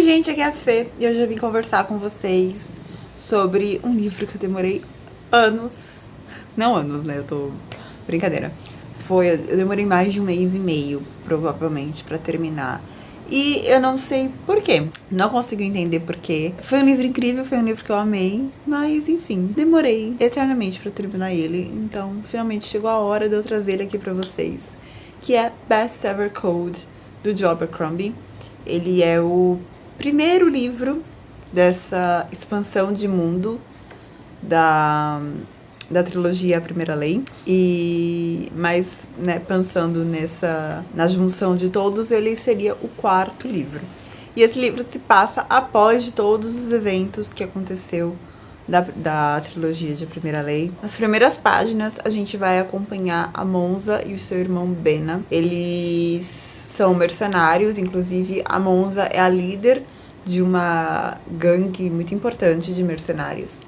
gente, aqui é a Fê e hoje eu vim conversar com vocês sobre um livro que eu demorei anos, não anos, né, brincadeira, eu demorei mais de 1 mês e meio, provavelmente, pra terminar. E eu não sei porquê, não consigo entender porquê. Foi um livro incrível, foi um livro que eu amei, mas enfim, demorei eternamente pra terminar ele. Então, finalmente chegou a hora de eu trazer ele aqui pra vocês, que é Best Ever Code, do Joe Abercrombie. Ele é o primeiro livro dessa expansão de mundo da trilogia A Primeira Lei, mas, né, pensando na junção de todos, ele seria o quarto livro. E esse livro se passa após de todos os eventos que aconteceu da trilogia de A Primeira Lei. Nas primeiras páginas, a gente vai acompanhar a Monza e o seu irmão Bena. Eles são mercenários, inclusive a Monza é a líder de uma gangue muito importante de mercenários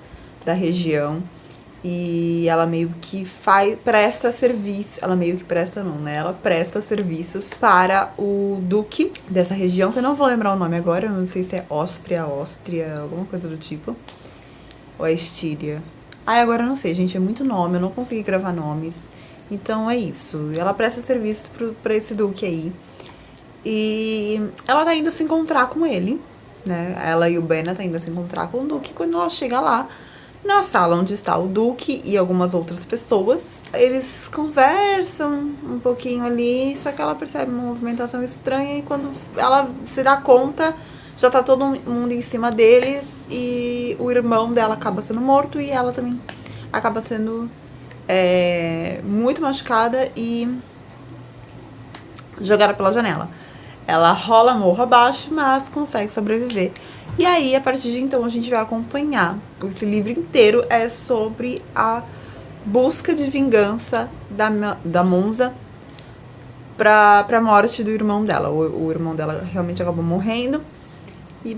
da região. E ela meio que presta serviço, ela presta serviços para o duque dessa região, que eu não vou lembrar o nome agora, eu não sei se é Áustria, alguma coisa do tipo, ou é Estíria. Agora eu não sei, gente, é muito nome, eu não consegui gravar nomes, então é isso, ela presta serviço pra esse duque aí, e ela tá indo se encontrar com ele, né, ela e o Bena tá indo se encontrar com o duque. Quando ela chega lá, na sala onde está o duque e algumas outras pessoas, eles conversam um pouquinho ali, só que ela percebe uma movimentação estranha e quando ela se dá conta, já tá todo mundo em cima deles e o irmão dela acaba sendo morto e ela também acaba sendo muito machucada e jogada pela janela. Ela rola morro abaixo, mas consegue sobreviver. E aí, a partir de então, a gente vai acompanhar. Esse livro inteiro é sobre a busca de vingança da Monza pra morte do irmão dela. O irmão dela realmente acabou morrendo,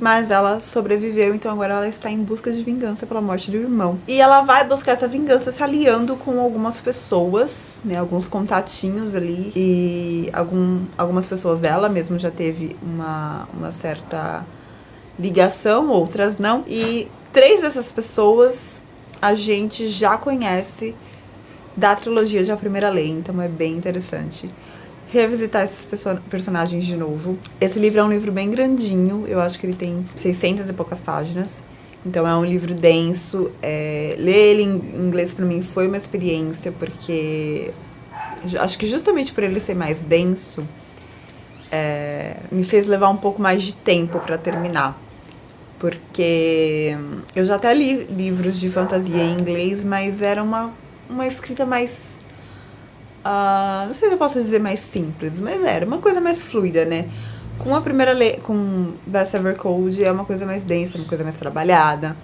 mas ela sobreviveu, então agora ela está em busca de vingança pela morte do irmão. E ela vai buscar essa vingança se aliando com algumas pessoas, né, alguns contatinhos ali, e algumas pessoas dela mesmo já teve uma certa ligação, outras não. E 3 dessas pessoas a gente já conhece da trilogia de A Primeira Lei, então é bem interessante revisitar esses personagens de novo. Esse livro é um livro bem grandinho, eu acho que ele tem 600 e poucas páginas, então é um livro denso. Ler ele em inglês pra mim foi uma experiência, porque acho que justamente por ele ser mais denso, me fez levar um pouco mais de tempo pra terminar, porque eu já até li livros de fantasia em inglês, mas era uma escrita mais... não sei se eu posso dizer mais simples, mas era uma coisa mais fluida, né? Com A Primeira Lei, com Best Ever Code, é uma coisa mais densa, uma coisa mais trabalhada,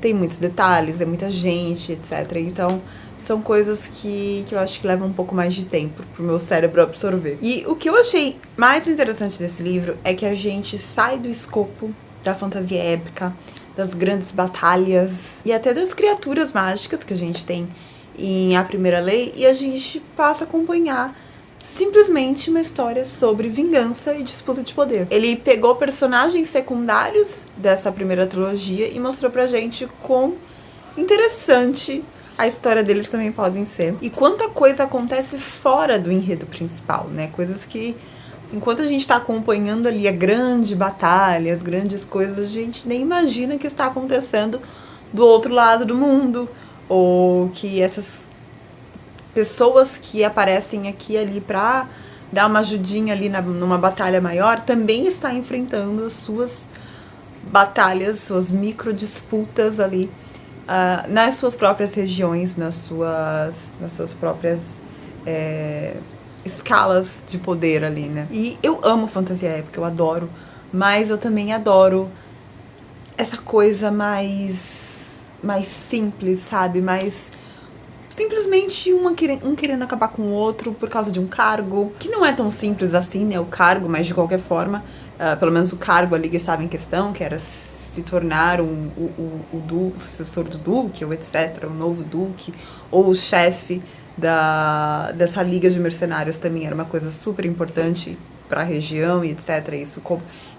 tem muitos detalhes, é muita gente, etc. Então, são coisas que eu acho que levam um pouco mais de tempo pro meu cérebro absorver. E o que eu achei mais interessante desse livro é que a gente sai do escopo da fantasia épica, das grandes batalhas e até das criaturas mágicas que a gente tem em A Primeira Lei, e a gente passa a acompanhar simplesmente uma história sobre vingança e disputa de poder. Ele pegou personagens secundários dessa primeira trilogia e mostrou pra gente quão interessante a história deles também podem ser. E quanta coisa acontece fora do enredo principal, né? Coisas que, enquanto a gente tá acompanhando ali a grande batalha, as grandes coisas, a gente nem imagina que está acontecendo do outro lado do mundo, ou que essas pessoas que aparecem aqui e ali pra dar uma ajudinha ali numa batalha maior, também está enfrentando as suas batalhas, suas micro disputas ali, nas suas próprias regiões, nas suas próprias escalas de poder ali, né? E eu amo fantasia épica, eu adoro, mas eu também adoro essa coisa mais simples, sabe? Mais simplesmente um querendo acabar com o outro por causa de um cargo, que não é tão simples assim, né, o cargo, mas de qualquer forma, pelo menos o cargo ali que estava em questão, que era se tornar o sucessor do duque, ou etc., o novo duque, ou o chefe dessa liga de mercenários, também era uma coisa super importante para a região e etc.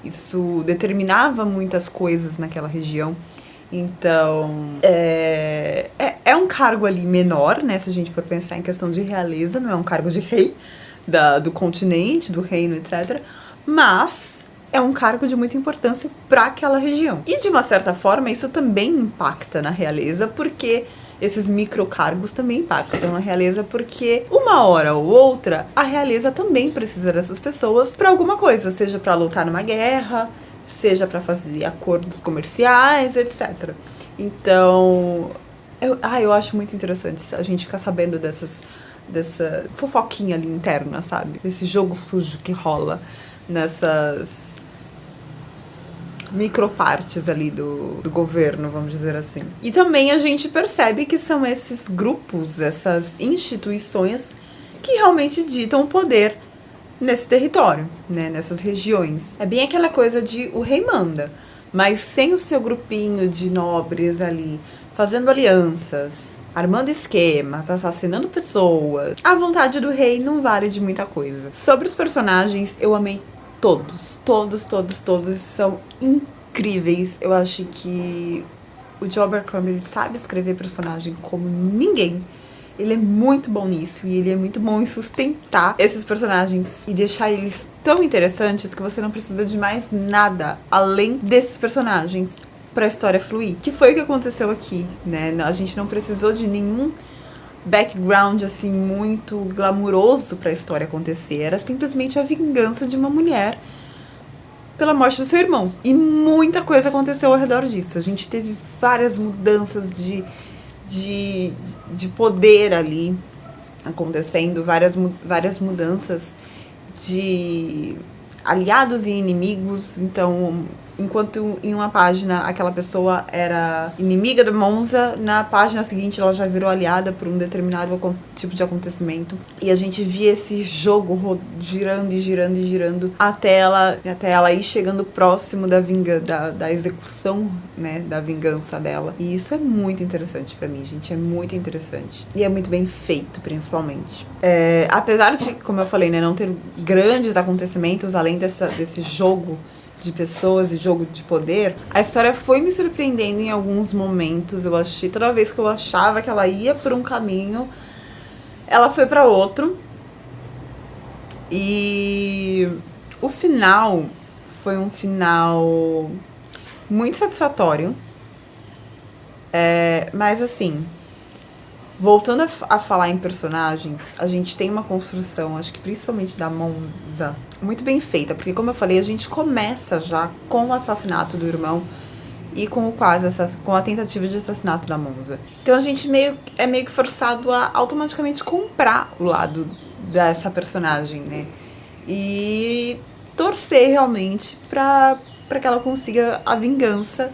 Isso determinava muitas coisas naquela região. Então, é um cargo ali menor, né? Se a gente for pensar em questão de realeza, não é um cargo de rei do continente, do reino, etc. Mas é um cargo de muita importância para aquela região. E, de uma certa forma, isso também impacta na realeza, porque esses microcargos também impactam na realeza, porque uma hora ou outra, a realeza também precisa dessas pessoas para alguma coisa, seja para lutar numa guerra, seja para fazer acordos comerciais, etc. Então, eu acho muito interessante a gente ficar sabendo dessa fofoquinha ali interna, sabe? Desse jogo sujo que rola nessas micropartes ali do governo, vamos dizer assim. E também a gente percebe que são esses grupos, essas instituições que realmente ditam o poder nesse território, né, nessas regiões. É bem aquela coisa de o rei manda, mas sem o seu grupinho de nobres ali, fazendo alianças, armando esquemas, assassinando pessoas, a vontade do rei não vale de muita coisa. Sobre os personagens, eu amei todos são incríveis. Eu acho que o Joe Abercrombie, ele sabe escrever personagem como ninguém. Ele é muito bom nisso e ele é muito bom em sustentar esses personagens e deixar eles tão interessantes que você não precisa de mais nada além desses personagens pra história fluir. Que foi o que aconteceu aqui, né? A gente não precisou de nenhum background assim muito glamuroso pra história acontecer. Era simplesmente a vingança de uma mulher pela morte do seu irmão. E muita coisa aconteceu ao redor disso. A gente teve várias mudanças de poder ali acontecendo, várias mudanças de aliados e inimigos. Então, enquanto em uma página aquela pessoa era inimiga da Monza, na página seguinte ela já virou aliada por um determinado tipo de acontecimento. E a gente via esse jogo girando e girando e girando até ela ir chegando próximo da execução, né, da vingança dela. E isso é muito interessante pra mim, gente. É muito interessante. E é muito bem feito, principalmente. Apesar de, como eu falei, né, não ter grandes acontecimentos além desse jogo de pessoas e jogo de poder, a história foi me surpreendendo em alguns momentos. Toda vez que eu achava que ela ia por um caminho, ela foi para outro. E o final foi um final muito satisfatório. Mas assim, voltando a falar em personagens, a gente tem uma construção, acho que principalmente da Monza, muito bem feita, porque como eu falei, a gente começa já com o assassinato do irmão e com a tentativa de assassinato da Monza. Então a gente é meio que forçado a automaticamente comprar o lado dessa personagem, né? E torcer realmente pra que ela consiga a vingança,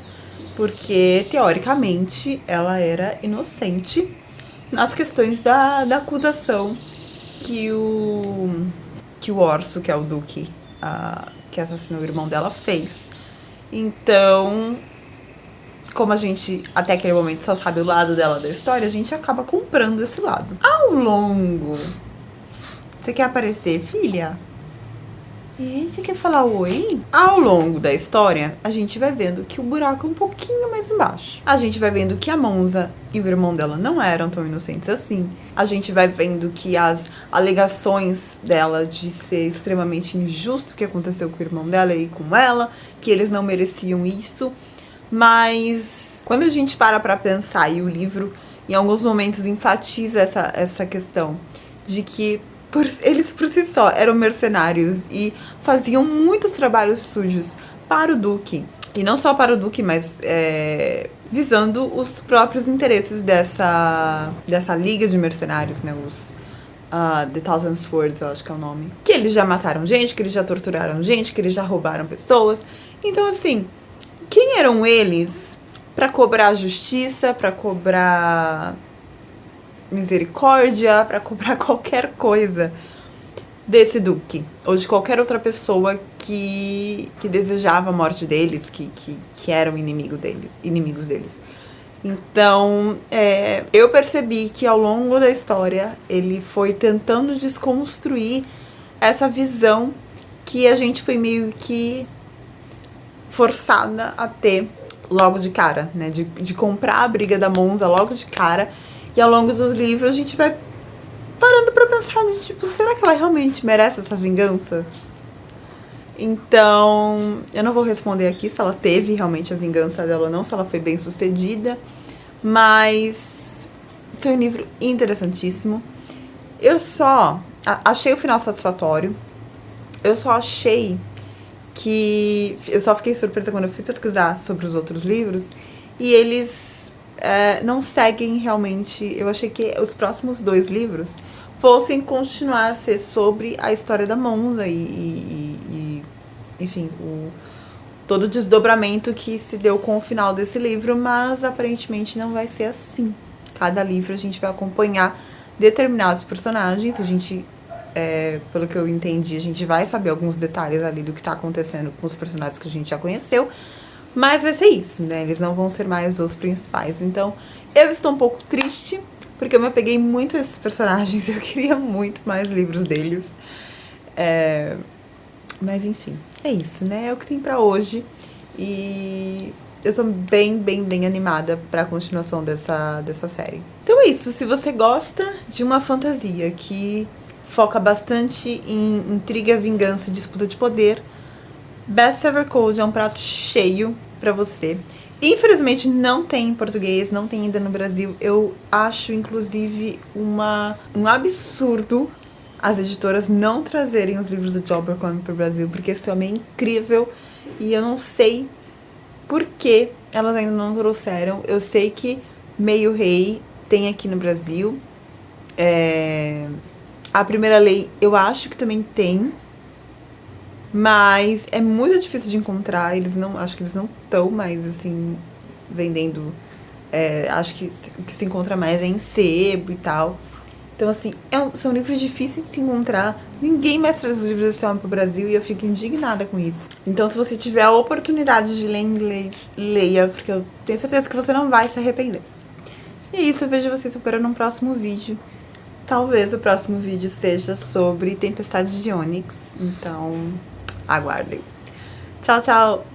porque teoricamente ela era inocente nas questões da acusação que o Orso, que é o Duque, que assassinou o irmão dela, fez. Então, como a gente até aquele momento só sabe o lado dela da história, a gente acaba comprando esse lado. Ao longo... Você quer aparecer, filha? E você quer falar oi? Ao longo da história, a gente vai vendo que o buraco é um pouquinho mais embaixo. A gente vai vendo que a Monza e o irmão dela não eram tão inocentes assim. A gente vai vendo que as alegações dela de ser extremamente injusto o que aconteceu com o irmão dela e com ela, que eles não mereciam isso. Mas quando a gente para pensar, e o livro em alguns momentos enfatiza essa questão de que eles por si só eram mercenários e faziam muitos trabalhos sujos para o Duque. E não só para o Duque, mas visando os próprios interesses dessa liga de mercenários, né? Os The Thousand Swords, eu acho que é o nome. Que eles já mataram gente, que eles já torturaram gente, que eles já roubaram pessoas. Então, assim, quem eram eles para cobrar justiça, para cobrar misericórdia, para cobrar qualquer coisa desse Duque ou de qualquer outra pessoa que desejava a morte deles, que eram inimigos deles. Então, eu percebi que ao longo da história ele foi tentando desconstruir essa visão que a gente foi meio que forçada a ter logo de cara, né? De comprar a Briga da Monza logo de cara. E ao longo do livro a gente vai parando pra pensar de tipo, será que ela realmente merece essa vingança? Então, eu não vou responder aqui se ela teve realmente a vingança dela ou não, se ela foi bem sucedida, mas foi um livro interessantíssimo. Eu só achei o final satisfatório, eu só achei que... Eu só fiquei surpresa quando eu fui pesquisar sobre os outros livros e eles não seguem realmente... Eu achei que os próximos 2 livros fossem continuar a ser sobre a história da Monza enfim, todo o desdobramento que se deu com o final desse livro, mas aparentemente não vai ser assim. Cada livro a gente vai acompanhar determinados personagens, a gente, pelo que eu entendi, a gente vai saber alguns detalhes ali do que tá acontecendo com os personagens que a gente já conheceu, mas vai ser isso, né? Eles não vão ser mais os principais. Então, eu estou um pouco triste, porque eu me apeguei muito a esses personagens e eu queria muito mais livros deles. Mas enfim, é isso, né? É o que tem pra hoje. E eu tô bem animada pra continuação dessa série. Então é isso, se você gosta de uma fantasia que foca bastante em intriga, vingança e disputa de poder, Best Ever Cold é um prato cheio pra você. Infelizmente não tem em português, não tem ainda no Brasil. Eu acho, inclusive, um absurdo as editoras não trazerem os livros do Joe Abercrombie para o Brasil, porque esse homem é incrível e eu não sei por que elas ainda não trouxeram. Eu sei que Meio Rei tem aqui no Brasil. A Primeira Lei eu acho que também tem, mas é muito difícil de encontrar. Acho que eles não estão mais assim vendendo. Acho que o que se encontra mais é em sebo e tal. Então, assim, são livros difíceis de se encontrar. Ninguém mais traz os livros desse homem pro Brasil e eu fico indignada com isso. Então, se você tiver a oportunidade de ler em inglês, leia, porque eu tenho certeza que você não vai se arrepender. E é isso, eu vejo vocês agora num próximo vídeo. Talvez o próximo vídeo seja sobre Tempestade de Ônix. Então, aguardem. Tchau, tchau!